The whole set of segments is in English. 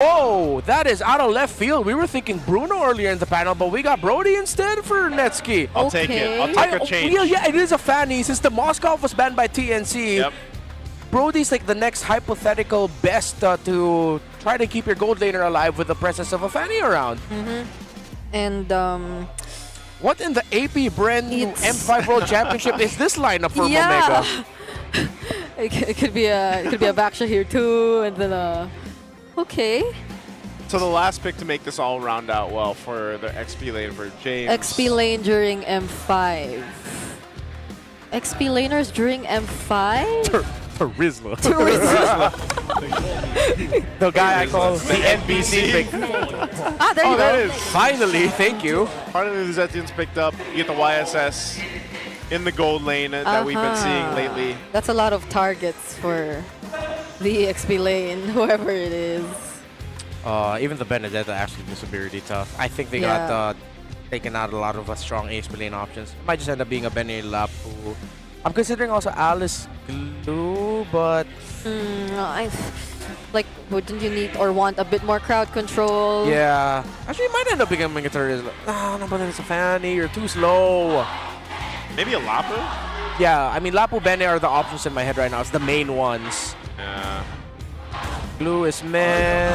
Oh, that is out of left field. We were thinking Bruno earlier in the panel, but we got Brody instead for Netsky. I'll take it. I'll take a change. Yeah, it is a Fanny. Since the Moskov was banned by TNC, Yep. Brody's like the next hypothetical best to try to keep your gold laner alive with the presence of a Fanny around. And What in the AP brand new M5 World Championship is this lineup for yeah. Omega? it could be a Baksha here too, and then okay. So the last pick to make this all round out well for the XP lane for James. XP lane during M5. XP laners during M5? Turizla. Tourism. The guy I call the NBC pick. Ah, there you That go. is. Finally, thank you. Finally, the Zetians picked up. You get the YSS in the gold lane that we've been seeing lately. That's a lot of targets for the XP lane, whoever it is. Even the Benedetta actually looks really tough. I think they Yeah. got taken out a lot of strong XP lane options. It might just end up being a Benny Lapu. I'm considering also Alice Glue, but Wouldn't you need or want a bit more crowd control? yeah. Actually, it might end up becoming a Turizla. No, but it's a Fanny. You're too slow. Maybe a Lapu? Yeah, I mean, Lapu Bene are the options in my head right now. It's the main ones. Yeah. Glue is meh.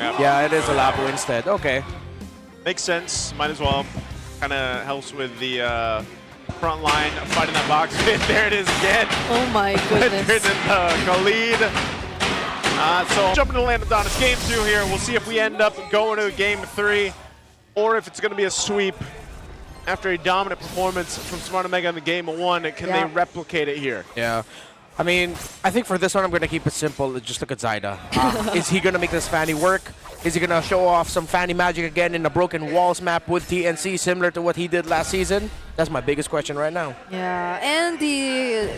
Yep. Yeah, it is a Lapu instead. Okay. Makes sense. Might as well. Kind of helps with the front line fighting that box. There it is again. Oh my goodness. Khalid. So jumping to land of Don. It's game 2 here. We'll see if we end up going to game 3 or if it's going to be a sweep. After a dominant performance from Smart Omega in the game 1, can they replicate it here? Yeah. I mean, I think for this one, I'm going to keep it simple. Just look at Zyda. Is he going to make this Fanny work? Is he going to show off some Fanny magic again in the Broken Walls map with TNC, similar to what he did last season? That's my biggest question right now. Yeah, and he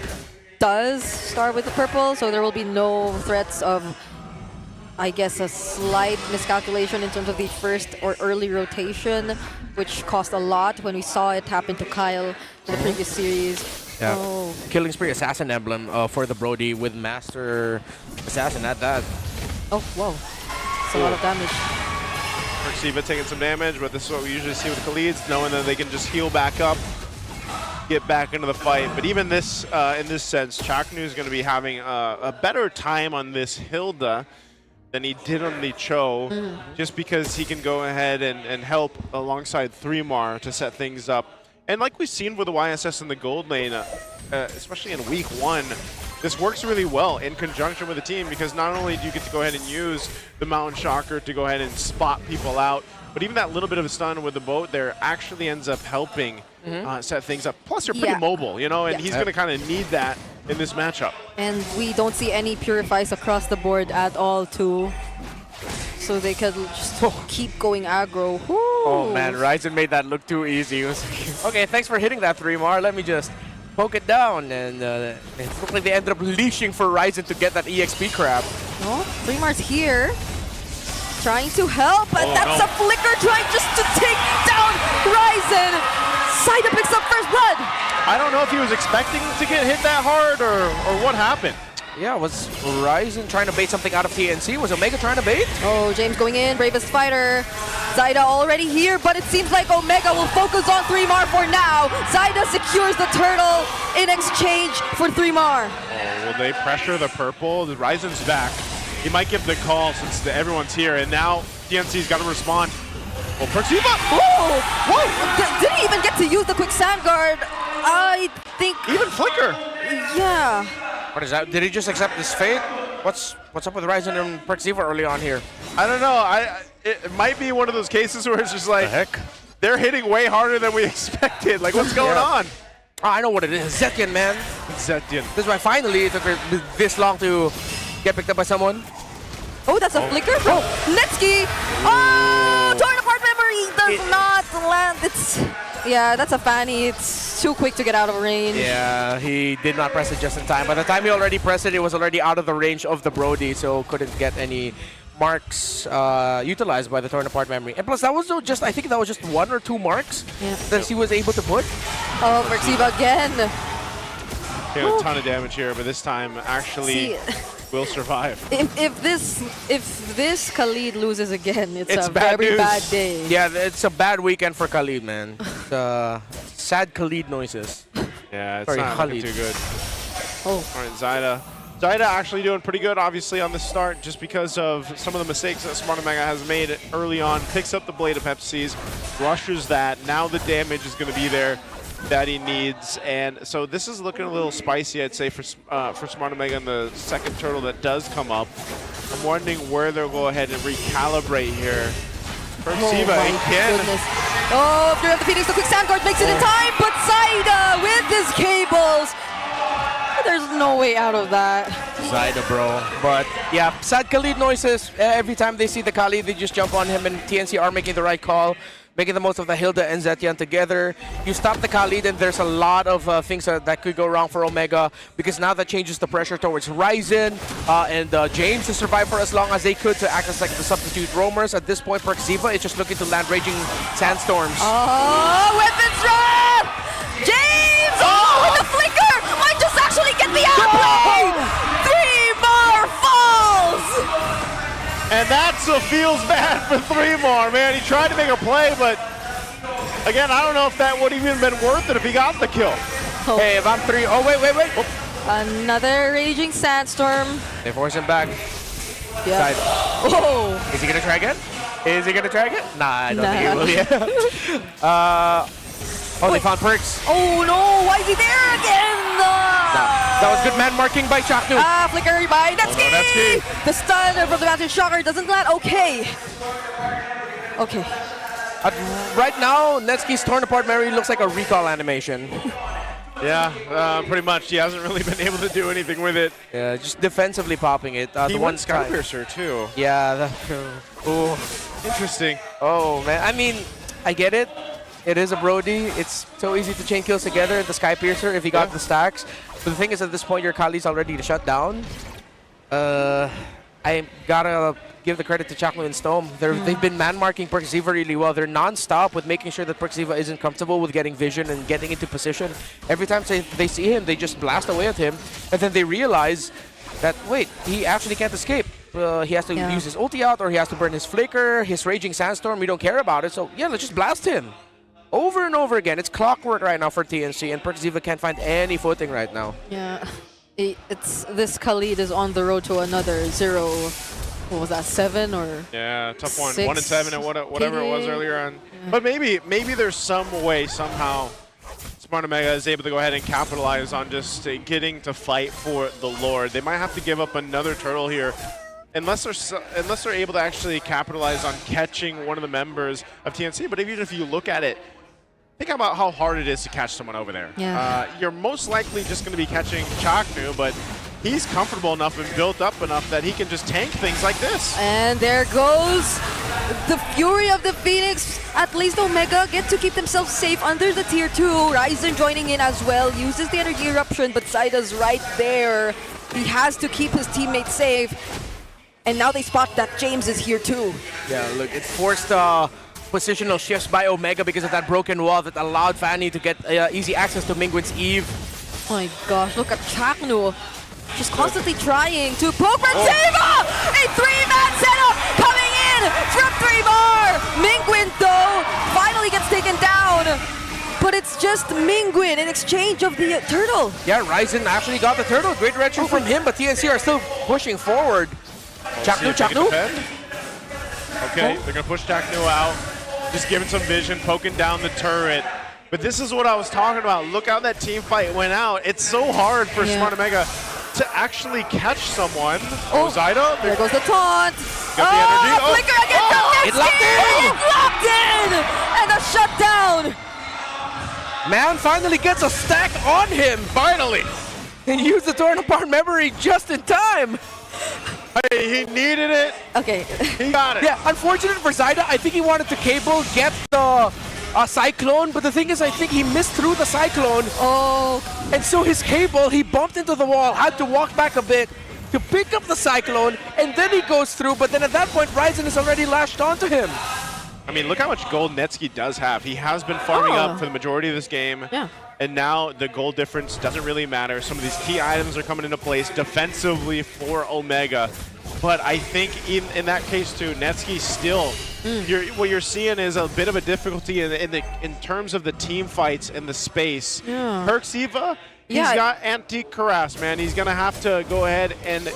does start with the purple, so there will be no threats of, I guess, a slight miscalculation in terms of the first or early rotation, which cost a lot when we saw it happen to Kyle in the previous series. Yeah. Oh. Killing Spree Assassin emblem for the Brody with Master Assassin at that. Oh, whoa. That's a lot of damage. Perciva taking some damage, but this is what we usually see with Khalid's, knowing that they can just heal back up, get back into the fight. But even this, in this sense, Chaknu is going to be having a better time on this Hilda than he did on the Cho, just because he can go ahead and help alongside 3mar to set things up. And like we've seen with the YSS in the gold lane, especially in week 1, this works really well in conjunction with the team, because not only do you get to go ahead and use the Mountain Shocker to go ahead and spot people out, but even that little bit of a stun with the boat there actually ends up helping set things up. Plus, you're pretty mobile, you know, and he's going to kind of need that in this matchup. And we don't see any purifies across the board at all, too. So they could just keep going aggro. Woo. Oh man, Ryzen made that look too easy. It was like, okay, thanks for hitting that 3mar. Let me just poke it down. And it looked like they ended up leashing for Ryzen to get that EXP crab. Oh, 3mar's here. Trying to help, but that's a flicker trying just to take down Ryzen. Zyda picks up first blood. I don't know if he was expecting to get hit that hard or what happened. Yeah, was Ryzen trying to bait something out of TNC? Was Omega trying to bait? Oh, James going in, bravest fighter. Zyda already here, but it seems like Omega will focus on 3mar for now. Zyda secures the turtle in exchange for 3mar. Oh, will they pressure the purple? The Ryzen's back. He might give the call since everyone's here, and now TNC's got to respond. Oh, Perciva! Oh! Whoa! Didn't even get to use the quick sand guard. I think... Even Flicker! Yeah. What is that? Did he just accept his fate? What's up with Ryzen and Perciva early on here? I don't know. It might be one of those cases where it's just like, The heck? they're hitting way harder than we expected. Like, what's going on? Oh, I know what it is. Zetian, man. Zetian. This is why finally it took her this long to get picked up by someone. Oh, that's a flicker from Netsky. Oh, torn apart memory does not land. Yeah, that's a Fanny. It's too quick to get out of range. Yeah, he did not press it just in time. By the time he already pressed it, it was already out of the range of the Brody, so couldn't get any marks utilized by the torn apart memory. And plus, that was just, I think that was just 1 or 2 marks that he was able to put. Oh, Perciva again. Doing a ton of damage here, but this time actually will survive. If this Khalid loses again, it's a bad very news. bad day. Yeah, it's a bad weekend for Khalid, man. Sad Khalid noises. Yeah, it's Sorry, not looking Khalid. too good. Oh, All right, Zyda. Zyda actually doing pretty good, obviously, on the start, just because of some of the mistakes that Smart Omega has made early on. Picks up the Blade of Pepsis, rushes that. Now the damage is going to be there that he needs. And so this is looking a little spicy, I'd say, for Smart Omega in the second turtle that does come up. I'm wondering where they'll go ahead and recalibrate here. Perciva my again. goodness. Oh, Fury of the Phoenix, the quick sand guard makes it in time, but Zyda with his cables. There's no way out of that. Zyda, bro. But yeah, sad Khalid noises. Every time they see the Khalid, they just jump on him, and TNC are making the right call, making the most of the Hilda and Zetian together. You stop the Khalid, and there's a lot of things that could go wrong for Omega, because now that changes the pressure towards Ryzen and James to survive for as long as they could to act as like the substitute roamers. At this point, Perciva is just looking to land Raging Sandstorms. Oh, weapons drop! James! Oh, with the flicker! Might just actually get the outplay! 3 more falls! And that's what feels bad for 3 more, man. He tried to make a play, but again, I don't know if that would even been worth it if he got the kill. Oh. Hey, if I'm 3, oh wait. Oh. Another Raging Sandstorm. They force him back. Yeah. Side. Oh! Is he gonna try again? Is he gonna try again? Nah, I don't think he will. Yeah. Oh, they found Perks. Oh no! Why is he there again? That was good man marking by Chaknu. Flicker by Netsky! Netsky. The stun from the Mountain Shocker doesn't land. Okay. Okay. Right now, Netsky's torn apart Mary looks like a recall animation. Yeah, pretty much. He hasn't really been able to do anything with it. Yeah, just defensively popping it. He the won one Skypiercer too. Yeah. Oh. Interesting. Oh man. I mean, I get it. It is a Brody. It's so easy to chain kills together. The Skypiercer, if you got the stacks. But the thing is, at this point, your Kali's already to shut down. I gotta give the credit to Chakmu and Stome. They've been man-marking Perciva really well. They're non-stop with making sure that Perciva isn't comfortable with getting vision and getting into position. Every time they see him, they just blast away at him. And then they realize that, wait, he actually can't escape. He has to use his ulti out, or he has to burn his flicker, his Raging Sandstorm. We don't care about it. So, yeah, let's just blast him. Over and over again. It's clockwork right now for TNC, and Perciva can't find any footing right now. Yeah. This Khalid is on the road to another 0. What was that, 7 or? Yeah, tough one. 6 1 and 7 and whatever it was earlier on. Yeah. But maybe there's some way somehow Smart Omega is able to go ahead and capitalize on just getting to fight for the Lord. They might have to give up another turtle here. Unless they're able to actually capitalize on catching one of the members of TNC. But even if you look at it, think about how hard it is to catch someone over there. Yeah. You're most likely just going to be catching Chaknu, but he's comfortable enough and built up enough that he can just tank things like this. And there goes the Fury of the Phoenix. At least Omega get to keep themselves safe under the tier 2. Ryzen joining in as well, uses the energy eruption, but Zyda's right there. He has to keep his teammates safe. And now they spot that James is here too. Yeah, look, it forced positional shifts by Omega because of that broken wall that allowed Fanny to get easy access to Mingwin's Eve. Oh my gosh, look at Chaknu. Just constantly trying to poke Perciva! A 3-man setup coming in from 3 bar! Mingwin though finally gets taken down. But it's just Mingwin in exchange of the turtle. Yeah, Ryzen actually got the turtle. Great reaction from him, but TNC are still pushing forward. Chaknu. Okay, they're going to push Chaknu out. Just giving some vision, poking down the turret. But this is what I was talking about. Look how that team fight went out. It's so hard for Smart Omega to actually catch someone. Oh, Zyda. There goes the taunt. Got the energy. Flicker against the Netsky. It locked in. It locked in. And a shutdown. Man finally gets a stack on him. Finally. And used the torn apart memory just in time. Hey, he needed it. Okay. He got it. Yeah, unfortunate for Zyda. I think he wanted to cable, get the Cyclone, but the thing is, I think he missed through the Cyclone. Oh. And so his cable, he bumped into the wall, had to walk back a bit to pick up the Cyclone, and then he goes through, but then at that point, Ryzen is already lashed onto him. I mean, look how much gold Netsky does have. He has been farming up for the majority of this game. Yeah. And now the goal difference doesn't really matter. Some of these key items are coming into place defensively for Omega. But I think in that case too, Netsky still, what you're seeing is a bit of a difficulty in terms of the team fights and the space. Yeah. Perksiva, he's got Antique Harass, man. He's going to have to go ahead and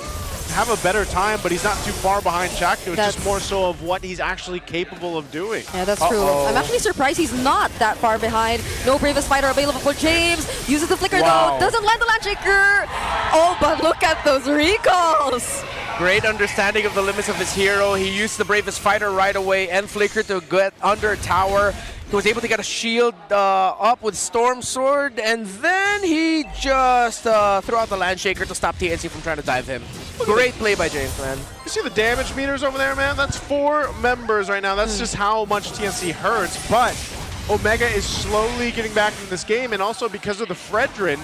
have a better time, but he's not too far behind Chaknu. It's just more so of what he's actually capable of doing. Yeah, that's true. I'm actually surprised he's not that far behind. No Bravest Fighter available for James. Uses the flicker though. Doesn't land the Landshaker. Oh, but look at those recalls. Great understanding of the limits of his hero. He used the Bravest Fighter right away and Flicker to get under tower. He was able to get a shield up with Storm Sword, and then he just threw out the Landshaker to stop TNC from trying to dive him. Great play by James, man. You see the damage meters over there, man? That's 4 members right now. That's just how much TNC hurts, but Omega is slowly getting back into this game, and also because of the Fredrin,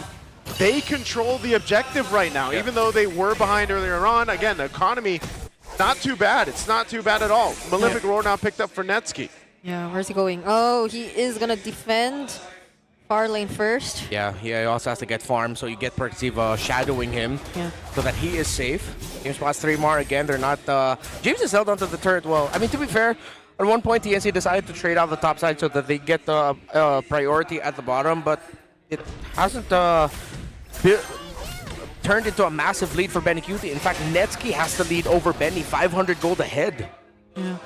they control the objective right now. Even though they were behind earlier on, again, the economy, not too bad. It's not too bad at all. Malefic Roar now picked up for Netsky. Yeah, where's he going? Oh, he is going to defend far lane first. Yeah, he also has to get farm, so you get Perksiva shadowing him so that he is safe. James spots 3 more again. They're not... James is held onto the turret well. I mean, to be fair, at one point, TNC decided to trade out the top side so that they get the priority at the bottom, but it hasn't turned into a massive lead for Benny Cutie. In fact, Netsky has to lead over Benny 500 gold ahead. Yeah.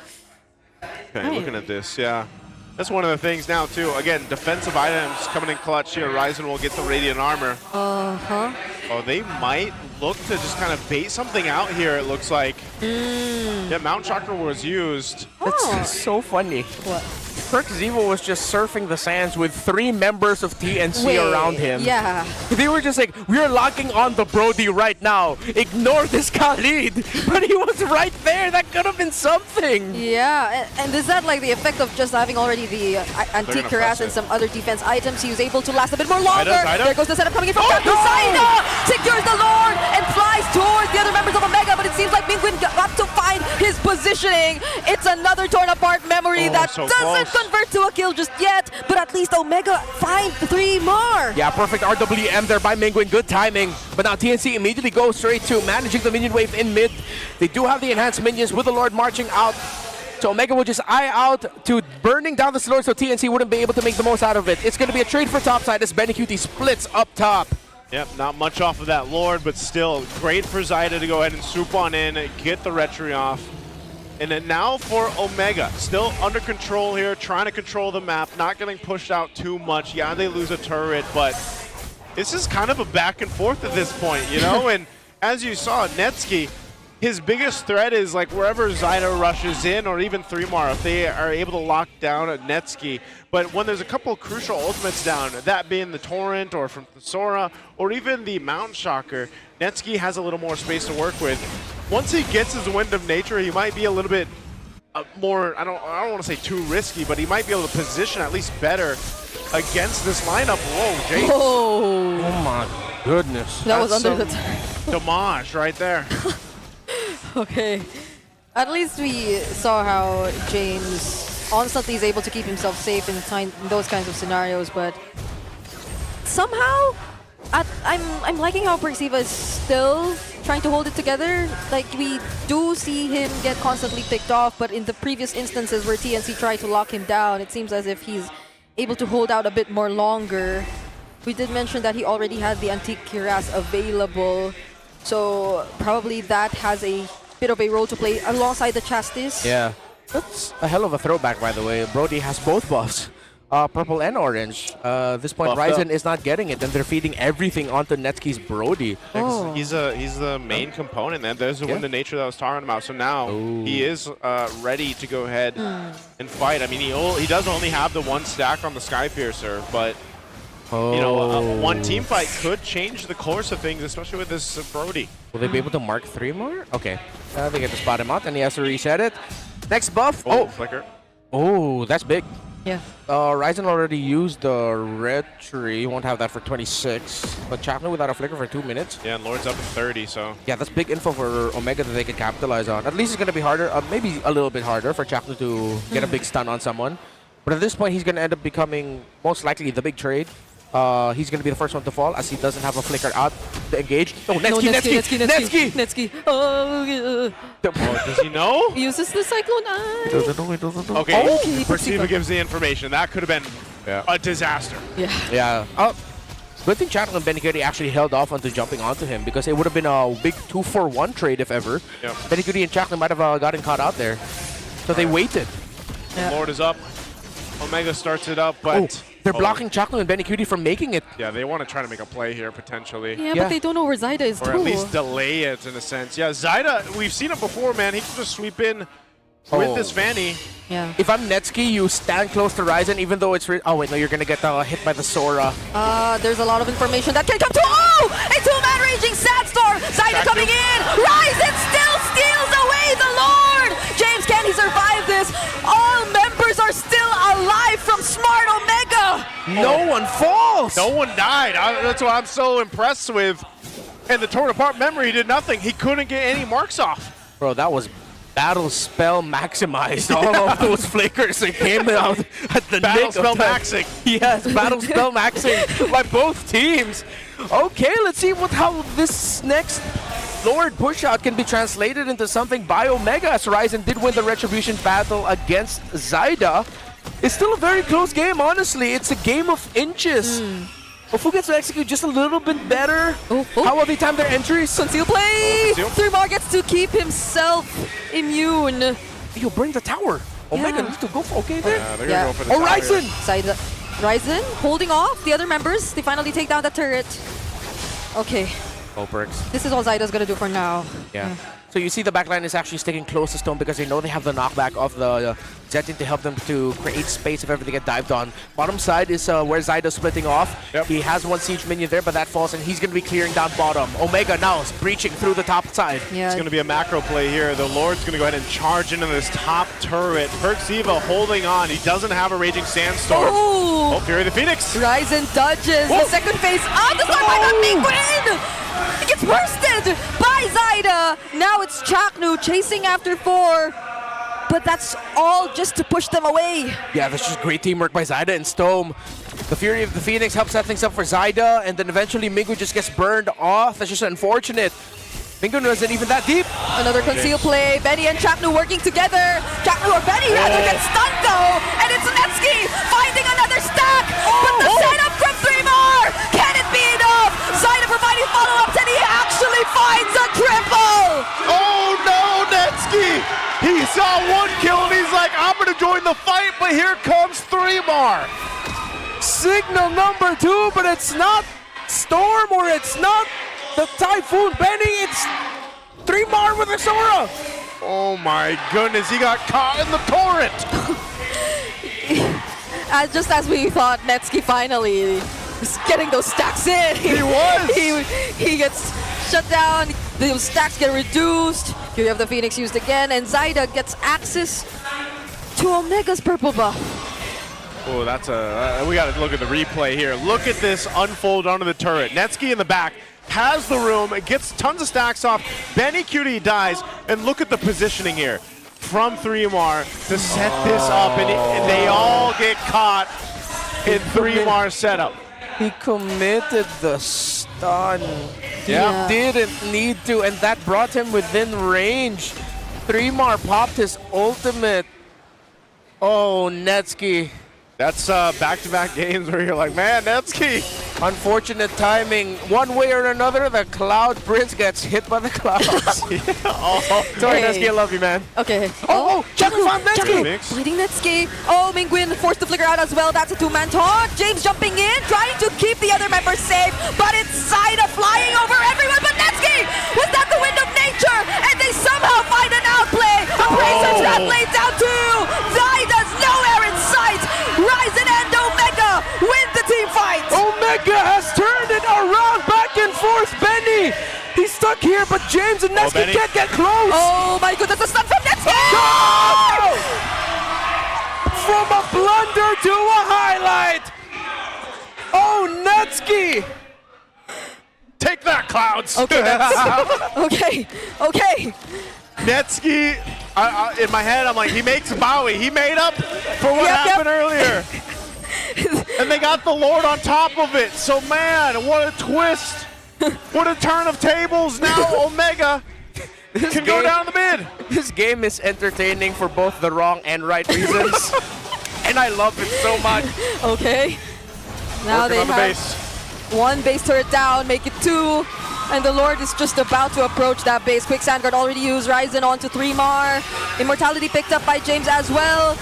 Okay, looking at this, yeah. That's one of the things now, too. Again, defensive items coming in clutch here. Ryzen will get the Radiant Armor. Oh, they might look to just kind of bait something out here, it looks like. Yeah, Mount Chakra was used. That's so funny. What? Perksiva was just surfing the sands with 3 members of TNC around him. Yeah. They were just like, we're locking on the Brody right now. Ignore this Khalid. But he was right there. That could have been something. Yeah, and is that like the effect of just having already the Antique Harass and some other defense items? He was able to last a bit more longer. There goes the setup coming in from Captain Saida. Secures the Lord and flies towards the other members of Omega, but it seems like Mingwin got to find his positioning. It's another torn apart memory that so doesn't convert to a kill just yet, but at least Omega find 3 more. Yeah, perfect RWM there by Mingwin. Good timing. But now TNC immediately goes straight to managing the minion wave in mid. They do have the enhanced minions with the Lord marching out. So Omega will just eye out to burning down the Lord so TNC wouldn't be able to make the most out of it. It's going to be a trade for topside as Benny Cutie splits up top. Yep, not much off of that Lord, but still great for Zyda to go ahead and swoop on in, get the retry off. And then now for Omega, still under control here, trying to control the map, not getting pushed out too much. Yeah, they lose a turret, but this is kind of a back and forth at this point, you know? And as you saw, Netsky, his biggest threat is like wherever Zyda rushes in, or even 3mar, if they are able to lock down a Netsky. But when there's a couple of crucial ultimates down, that being the Torrent or from the Sora, or even the Mount Shocker, Netsky has a little more space to work with. Once he gets his Wind of Nature, he might be a little bit more, I don't want to say too risky, but he might be able to position at least better against this lineup. Whoa, James. Oh, oh my goodness. That was under the turret. Damage right there. Okay. At least we saw how James constantly is able to keep himself safe in those kinds of scenarios, but somehow I'm liking how Perksiva is still trying to hold it together. Like, we do see him get constantly picked off, but in the previous instances where TNC tried to lock him down, it seems as if he's able to hold out a bit more longer. We did mention that he already had the Antique Harass available, so probably that has a bit of a role to play alongside the Chastis. Yeah, that's a hell of a throwback, by the way. Brody has both buffs, purple and orange. At this point, Ryzen is not getting it, and they're feeding everything onto Netsky's Brody. Oh. He's the main component, and there's the Wind of Nature that I was talking about. So now he is ready to go ahead and fight. I mean, he does only have the 1 stack on the Skypiercer, but you know, one team fight could change the course of things, especially with this Brody. Will they be able to mark 3 more? Okay. They get to spot him out, and he has to reset it. Next buff. Flicker. Oh, that's big. Yeah. Ryzen already used the retry. Won't have that for 26. But Chapman without a flicker for 2 minutes. Yeah, and Lord's up to 30, so. Yeah, that's big info for Omega that they can capitalize on. At least it's going to be harder, maybe a little bit harder for Chapman to get a big stun on someone. But at this point, he's going to end up becoming most likely the big trade. he's going to be the first one to fall as he doesn't have a flicker out to engage. Oh, No, Netsky! Oh, yeah. Oh, does he know? He uses the Cyclone Eye. He doesn't know. Okay, Okay, Perceiva gives the information. That could have been a disaster. Yeah. Yeah. Good thing Chatlin and Benikudi actually held off onto jumping onto him because it would have been a big 2-for-1 trade if ever. Yep. Benikudi and Chatlin might have gotten caught out there. So they waited. Yeah. Lord is up. Omega starts it up, but... They're blocking Chatlin and Benikudi from making it. Yeah, they want to try to make a play here, potentially. Yeah, Yeah. but they don't know where Zyda is Or too. at least delay it, in a sense. Yeah, Zyda, we've seen it before, man. He can just sweep in with this Fanny. Yeah. If I'm Netsky, you stand close to Ryzen even though it's... oh, wait, no, you're going to get hit by the Sora. There's a lot of information that can come to... Oh! A two-man raging Sandstorm! Zyda coming in! Ryzen still steals away the Lord! James, can he survive this? All members are still alive from Smart Omega! No one falls! No one died. That's what I'm so impressed with. And the torn apart memory did nothing. He couldn't get any marks off. Bro, that was battle spell maximized. All of those flickers that came out at the Battle nick spell of time. maxing. Yes, battle spell maxing by both teams. Okay, let's see how this next Lord push-out can be translated into something by Omega as Ryzen did win the Retribution battle against Zyda. It's still a very close game, honestly. It's a game of inches. Ofu gets to execute just a little bit better. How will they time their entries? Conceal play! conceal. 3-Mar gets to keep himself immune. You'll bring the tower. Omega Yeah. needs to go for there. Yeah, they're Yeah. going to go for the Oh, tower. Ryzen! Zyda. Ryzen holding off the other members. They finally take down the turret. Okay, Oh, Perks. this is all Zyda's gonna do for now. Yeah. So you see the backline is actually sticking close to Stone because they know they have the knockback of the Zetin to help them to create space if ever they get dived on. Bottom side is where Zyda's splitting off. Yep. He has one siege minion there, but that falls and he's going to be clearing down bottom. Omega now is breaching through the top side. Yeah. It's going to be a macro play here. The Lord's going to go ahead and charge into this top turret. Perxiva holding on. He doesn't have a Raging Sandstorm. Oh! Oh, Fury of the Phoenix. Ryzen dodges Whoa. the second phase of the start by the Penguin! He gets bursted by Zyda! Now it's Chaknu chasing after 4. But that's all just to push them away. Yeah, that's just great teamwork by Zyda and Stome. The Fury of the Phoenix helps set things up for Zyda, and then eventually Mingu just gets burned off. That's just unfortunate. Mingu wasn't even that deep. Another conceal play. Benny and Chaknu working together. Chaknu or Benny rather gets stunned though. And it's Netsky finding another stack. But the setup from 3-Mar. Can it be enough? Zyda providing follow-ups and he actually finds a triple. Oh no, Netsky! He saw one kill and he's like, I'm going to join the fight, but here comes 3-Mar. Signal number 2, but it's not Storm or it's not the Typhoon Benny, it's 3-Mar with a Sora. Oh my goodness, he got caught in the torrent. Just as we thought, Netsky finally is getting those stacks in. He was. He gets shut down. The stacks get reduced. Fury of the Phoenix used again, and Zyda gets access to Omega's purple buff. Oh, that's we got to look at the replay here. Look at this unfold onto the turret. Netsky in the back has the room, it gets tons of stacks off. Benny Cutie dies, and look at the positioning here from 3-Mar to set this up, and they all get caught in 3-Mar setup. He committed the stun. Yeah. He didn't need to, and that brought him within range. 3-Mar popped his ultimate. Oh, Netsky. That's back-to-back games where you're like, man, Netsky. Unfortunate timing. One way or another, the Cloud Prince gets hit by the clouds. Oh, Sorry, Hey. Netsky, I love you, man. Okay. Oh, Chaknu found Netsky. Mix. Fighting Netsky. Oh, Mingwin forced to flicker out as well. That's a 2-man taunt. James jumping in, trying to keep the other members safe, but it's Zyda flying over everyone. But Netsky, was that the wind of nature? And they somehow find an outplay. A Bracer trap laid down too. Zyda's nowhere in sight. Ryzen and Omega win the team fight. Omega has turned it around, back and forth. Benny, he's stuck here, but James and Netsky Benny. can't get close. Oh my goodness, a stun from Netsky! Go! From a blunder to a highlight. Oh, Netsky. Take that, Clouds. Okay, that's okay. Netsky, in my head, I'm like, he makes Bowie. He made up for what Yep, happened earlier. And they got the Lord on top of it. So man, what a twist. What a turn of tables. Now Omega can go down the mid. This game is entertaining for both the wrong and right reasons. And I love it so much. Okay. Now Working they on the have base. one base turret down, make it 2. And the Lord is just about to approach that base. Quick Sandguard already used. Ryzen onto 3mar. Immortality picked up by James as well.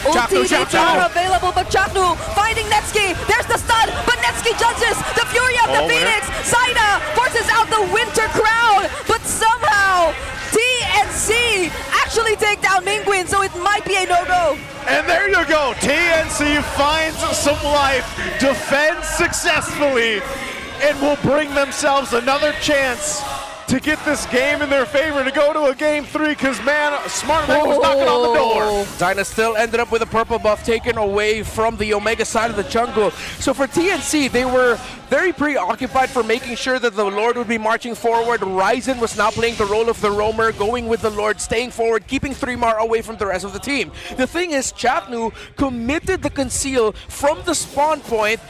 Ulti is not available, but Chaknu finding Netsky. There's the stun, but Netsky judges the fury of the Phoenix. Zaida forces out the Winter Crown, but somehow TNC actually take down Mingguin, so it might be a no-go. And there you go. TNC finds some life, defends successfully, and will bring themselves another chance to get this game in their favor to go to a game 3, because man, Smart Man was knocking on the door. Zyna still ended up with a purple buff taken away from the Omega side of the jungle. So for TNC, they were very preoccupied for making sure that the Lord would be marching forward. Ryzen was now playing the role of the roamer, going with the Lord, staying forward, keeping 3mar away from the rest of the team. The thing is, Chapnu committed the conceal from the spawn point,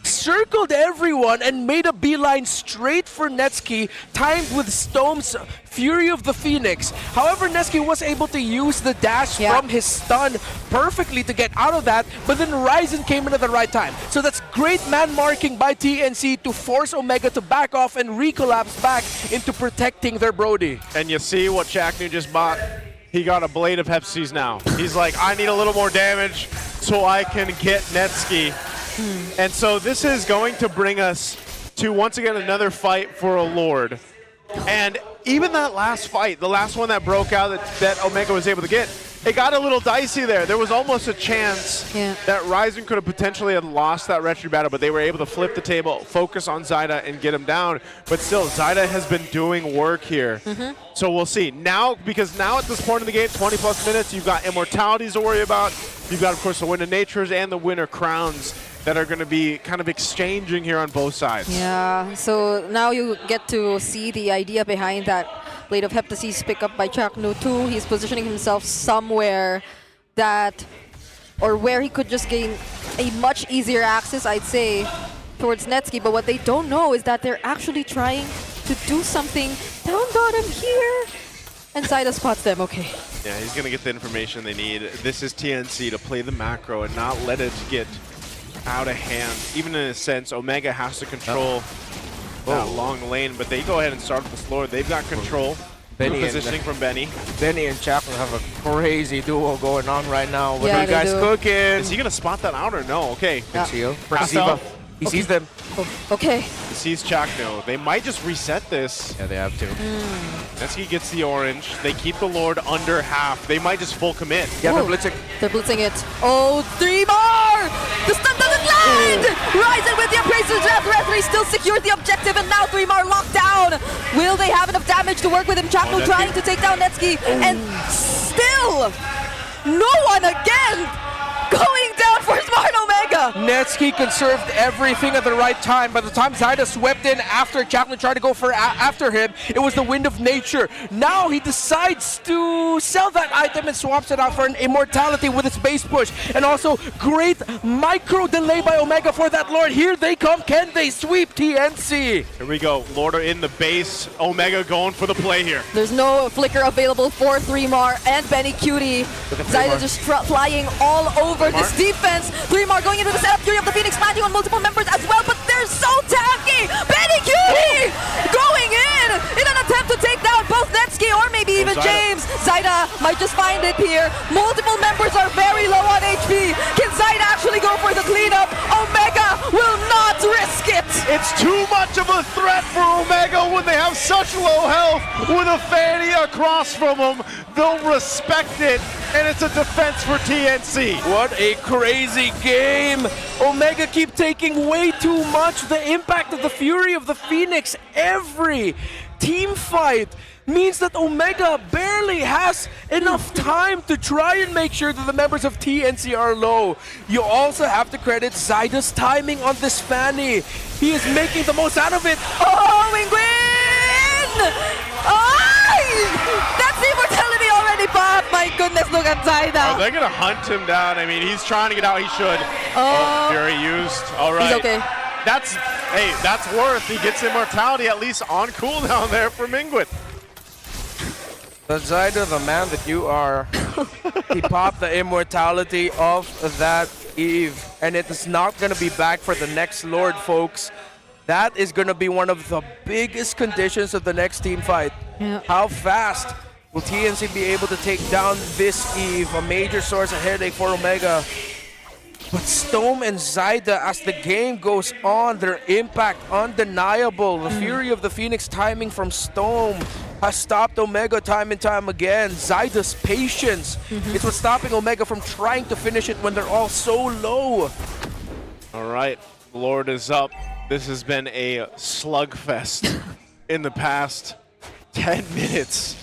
circled everyone and made a beeline straight for Netsky, timed with Stone's Fury of the Phoenix. However, Netsky was able to use the dash from his stun perfectly to get out of that, but then Ryzen came in at the right time. So that's great man marking by TNC to force Omega to back off and recollapse back into protecting their Brody. And you see what Chaknu just bought? He got a Blade of Hepsies now. He's like, I need a little more damage so I can get Netsky. And so this is going to bring us to, once again, another fight for a Lord. And even that last fight, the last one that broke out that Omega was able to get, it got a little dicey there. There was almost a chance that Ryzen could have potentially had lost that retry battle, but they were able to flip the table, focus on Zaida, and get him down. But still, Zaida has been doing work here. So we'll see. Now, because now at this point in the game, 20+ minutes, you've got Immortalities to worry about. You've got, of course, the Winter Natures and the Winter Crowns that are going to be kind of exchanging here on both sides. Yeah, so now you get to see the idea behind that Blade of Heptasis pick up by Chaknu 2. He's positioning himself somewhere that, or where he could just gain a much easier access, I'd say, towards Netsky. But what they don't know is that they're actually trying to do something down bottom here. And Zaida spots them, okay. Yeah, he's going to get the information they need. This is TNC to play the macro and not let it get out of hand. Even in a sense, Omega has to control that long lane, but they go ahead and start with the slower. They've got control. Positioning from Benny. Benny and Chapman have a crazy duo going on right now. What are you they guys do. cooking? Is he going to spot that out or no? Okay. He sees them. Okay. He sees Chakno. They might just reset this. Yeah, they have to. Netsky gets the orange. They keep the Lord under half. They might just full commit. Yeah, they're blitzing. They're blitzing it. Oh, 3 more! The stun doesn't land! Ryzen with the Appraiser's Death. Referee still secured the objective, and now 3 more locked down. Will they have enough damage to work with him? Chakno trying to take down Netsky, and still no one again going down for Smart Omega. Netsky conserved everything at the right time. By the time Zaida swept in after Chapman tried to go for after him, it was the Wind of Nature. Now he decides to sell that item and swaps it out for an Immortality with its base push. And also great micro delay by Omega for that Lord. Here they come. Can they sweep TNC? Here we go. Lord are in the base. Omega going for the play here. There's no flicker available for 3mar and Benny Cutie. Zaida just flying all over this defense. 3mar going into the setup. Fury of the Phoenix landing on multiple members as well, but they're so tanky. Benny Cutie going in an attempt to take down both Netsky or maybe even James. Zaida might just find it here. Multiple members are very low on HP. Can Zaida actually go for the cleanup? Omega will not risk it. It's too much of a threat for Omega when they have such low health. With a Fanny across from them, they'll respect it, and it's a defense for TNC. What a crazy game. Omega keep taking way too much. The impact of the Fury of the Phoenix every team fight means that Omega barely has enough time to try and make sure that the members of TNC are low. You also have to credit Zaida's timing on this Fanny. He is making the most out of it. Oh, Mingguin! Ay! That's the immortality already, Bob, my my goodness, look at Are Zaida. they going to hunt him down? I mean, he's trying to get out. He should. Oh. Fury used. All right. He's okay. That's worth. He gets immortality at least on cooldown there for Mingwin. But Zaida, the man that you are, he popped the immortality of that Eve, and it is not going to be back for the next Lord, folks. That is going to be one of the biggest conditions of the next team fight. Yeah. How fast will TNC be able to take down this Eve? A major source of headache for Omega. But Stome and Zaida, as the game goes on, their impact undeniable. The Fury of the Phoenix timing from Stome has stopped Omega time and time again. Zaida's patience is what's stopping Omega from trying to finish it when they're all so low. All right, Lord is up. This has been a slugfest in the past 10 minutes.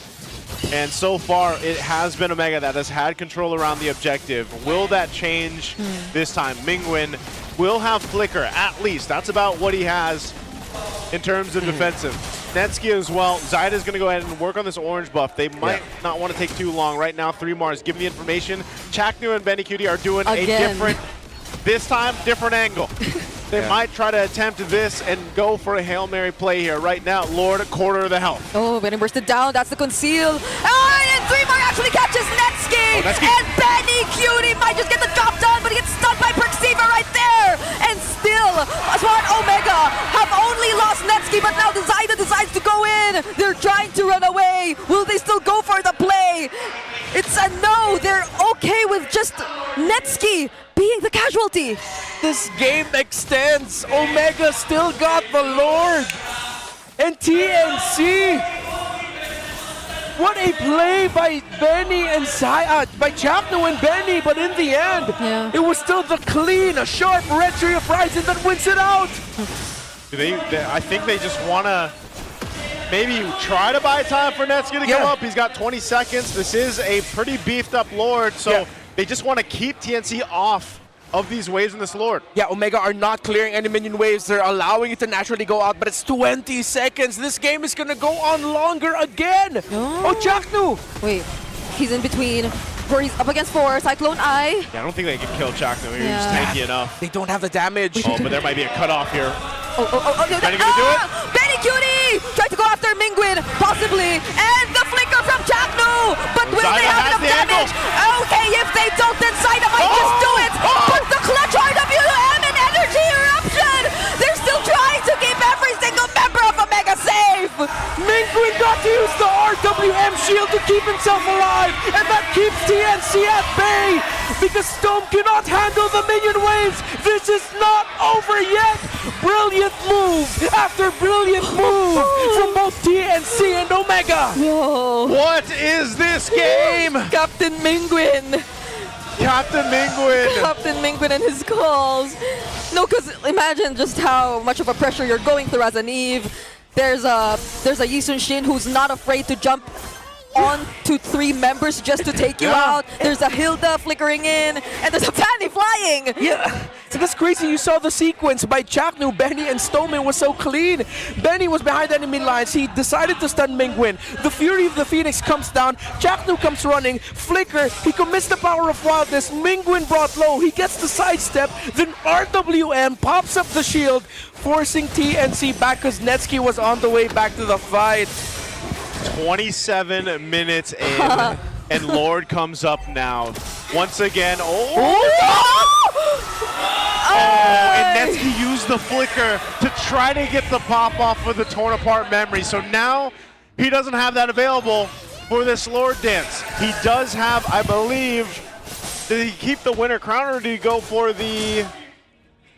And so far, it has been Omega that has had control around the objective. Will that change this time? Mingwin will have Flicker, at least. That's about what he has in terms of defensive. Netsky as well. Zaida's going to go ahead and work on this orange buff. They might not want to take too long. Right now, 3 Mars. Give me the information. Chaknu and Benny Cutie are doing a different, this time, different angle. They might try to attempt this and go for a Hail Mary play here. Right now, Lord, a quarter of the health. Oh, Benny bursted down. That's the conceal. And 3 Mars actually catches Netsky. And Benny Cutie might just get the job done, but he gets stunned by Perceiver right there. And still, Smart Omega have only lost Netsky, but now Zaida decides to go in. They're trying to run away. Will they still go for the play? It's a no. They're okay with just Netsky being the casualty. This game extends. Omega still got the Lord. And TNC. What a play by Benny and by Chapno and Benny, but in the end, it was still the clean, a sharp red tree of Ryzen that wins it out. I think they just want to maybe try to buy time for Netsky to come up. He's got 20 seconds. This is a pretty beefed up Lord, so they just want to keep TNC off of these waves in this Lord. Yeah, Omega are not clearing any minion waves. They're allowing it to naturally go out, but it's 20 seconds. This game is going to go on longer again. Oh, Chaknu. Wait, he's in between. He's up against 4, Cyclone Eye. Yeah, I don't think they can kill Chaknu. He's just tanky enough. They don't have the damage. Oh, but there might be a cutoff here. Benny gonna do it? Benny Cutie tried to go after Mingwin, possibly, and the flicker from Chaknu. But will they have enough damage? Okay, if they don't, then Zaida might just do it. But the clutch RWM and energy eruption. They're still trying to keep every single member of Omega safe. Mingwin got to use the RWM shield to keep himself alive, and that keeps TNC at bay because Stone cannot handle the minion waves. This is not over yet. Brilliant move after brilliant move from both TNC and Omega. Whoa. What is this game? Captain Mingwin. Captain Mingwin. Captain Mingwin and his calls. No, because imagine just how much of a pressure you're going through as an Eve. There's a Yisun Shin who's not afraid to jump on to 3 members just to take you out. There's a Hilda flickering in, and there's a Fanny flying. Yeah, so that's crazy. You saw the sequence by Chaknu, Benny, and Stoneman was so clean. Benny was behind enemy lines. He decided to stun Mingwin. The Fury of the Phoenix comes down. Chaknu comes running. Flicker, he commits the power of wildness. Mingwin brought low. He gets the sidestep. Then RWM pops up the shield, forcing TNC back because Netsky was on the way back to the fight. 27 minutes in, and Lord comes up now. Once again, and Netsky used the flicker to try to get the pop off for the torn apart memory. So now he doesn't have that available for this Lord dance. He does have, I believe, did he keep the winter crown or did he go for the...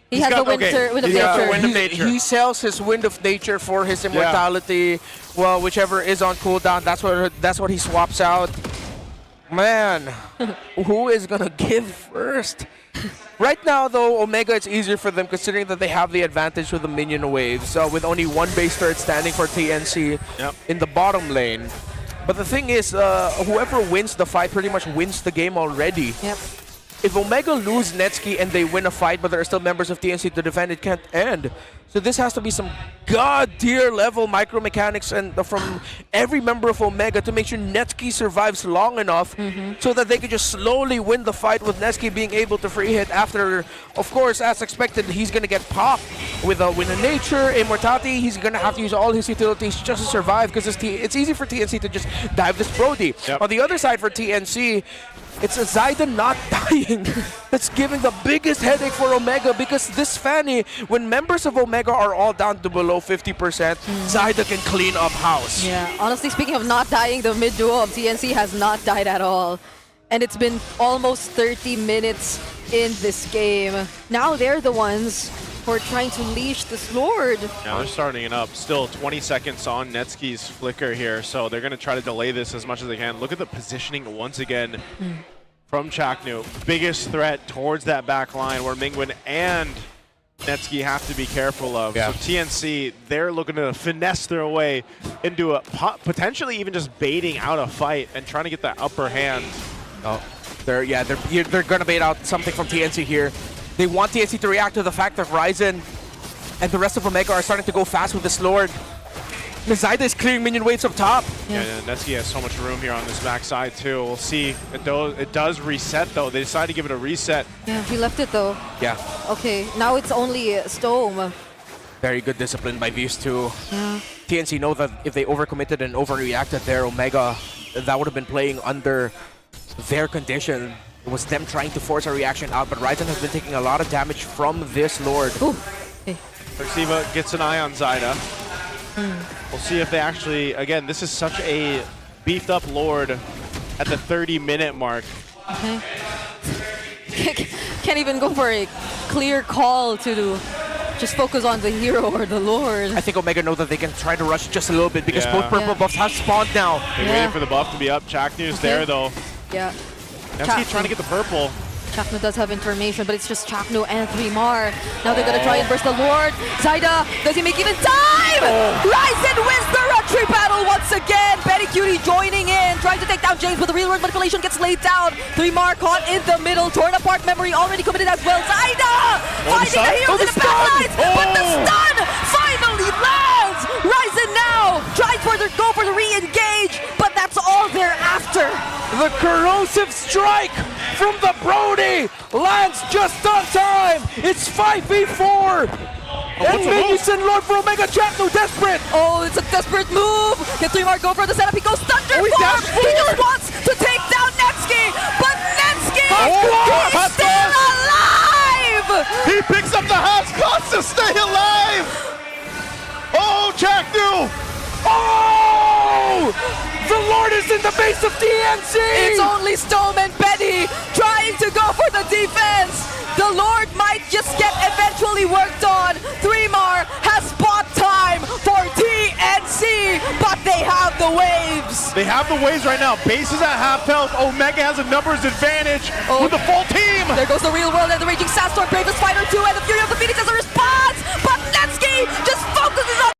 He has the Wind of Nature. He sells his Wind of Nature for his immortality. Well, whichever is on cooldown, that's what he swaps out. Man, who is gonna give first? Right now, though, Omega, it's easier for them considering that they have the advantage with the minion waves, with only 1 base turret standing for TNC in the bottom lane. But the thing is, whoever wins the fight pretty much wins the game already. Yep. if Omega lose Netsuki and they win a fight, but there are still members of TNC to defend, it can't end. So this has to be some god-tier level micromechanics and from every member of Omega to make sure Netsuki survives long enough so that they can just slowly win the fight with Netsuki being able to free hit after, of course, as expected, he's going to get popped with a nature, immortality. He's going to have to use all his utilities just to survive because it's easy for TNC to just dive this Brody. Yep. On the other side for TNC, it's a Zyda not dying that's giving the biggest headache for Omega because this Fanny, when members of Omega are all down to below 50%, Zyda can clean up house. Yeah, honestly speaking of not dying, the mid duo of TNC has not died at all. And it's been almost 30 minutes in this game. Now they're the ones who are trying to leash this Lord. Yeah, they're starting it up. Still 20 seconds on Netsuki's flicker here, so they're going to try to delay this as much as they can. Look at the positioning once again from Chaknu. Biggest threat towards that back line where Mingwen and Netsuki have to be careful of. Yeah. So TNC, they're looking to finesse their way into a potentially even just baiting out a fight and trying to get that upper hand. Oh, they're gonna bait out something from TNC here. They want TNC to react to the fact that Ryzen and the rest of Omega are starting to go fast with this Lord. Zyda is clearing minion waves up top. Yeah, and Netsuki has so much room here on this backside too. We'll see. It does reset though. They decided to give it a reset. Yeah, he left it though. Yeah. Okay, now it's only Stone. Very good discipline by these two. Yeah. TNC know that if they overcommitted and overreacted there, Omega, that would have been playing under their condition. It was them trying to force a reaction out, but Ryzen has been taking a lot of damage from this Lord. Ooh. Hey. Perciva gets an eye on Zyda. We'll see if they actually, again, this is such a beefed up Lord at the 30-minute mark. Okay. Can't even go for a clear call to just focus on the hero or the Lord. I think Omega know that they can try to rush just a little bit because Yeah. both purple buffs have spawned now. They're Yeah. waiting for the buff to be up. Chaknu's there though. Yeah. Netsuki trying to get the purple. Chaknu does have information, but it's just Chaknu and 3mar. Now they're gonna try and burst the Lord. Zyda, does he make even time? Ryzen wins the Rotary battle once again. Betty Cutie joining in, trying to take down James, but the real world manipulation gets laid down. 3mar caught in the middle, torn apart memory already committed as well. Zyda finding the heroes in the backlines, but the stun finally lands. Ryzen now tries for the go for the re-engage, but that's all they're after. The corrosive strike from the Brody lands just on time. It's 5v4. And what's the minions and Lord for Omega. Chaknu desperate. Oh, it's a desperate move. Can 3mar go for the setup? He goes Thunder he Form. dashed He just forward. wants to take down Netsuki, but Netsuki Oh, is still alive. He picks up the house cost to stay alive. Oh, Chaknu! Oh! The Lord is in the base of TNC. It's only Stone and Betty trying to go for the defense. The Lord might just get eventually worked on. 3mar has bought time for TNC, but they have the waves. They have the waves right now. Base is at half health. Omega has a numbers advantage with the full team. There goes the real world and the raging sandstorm. Brave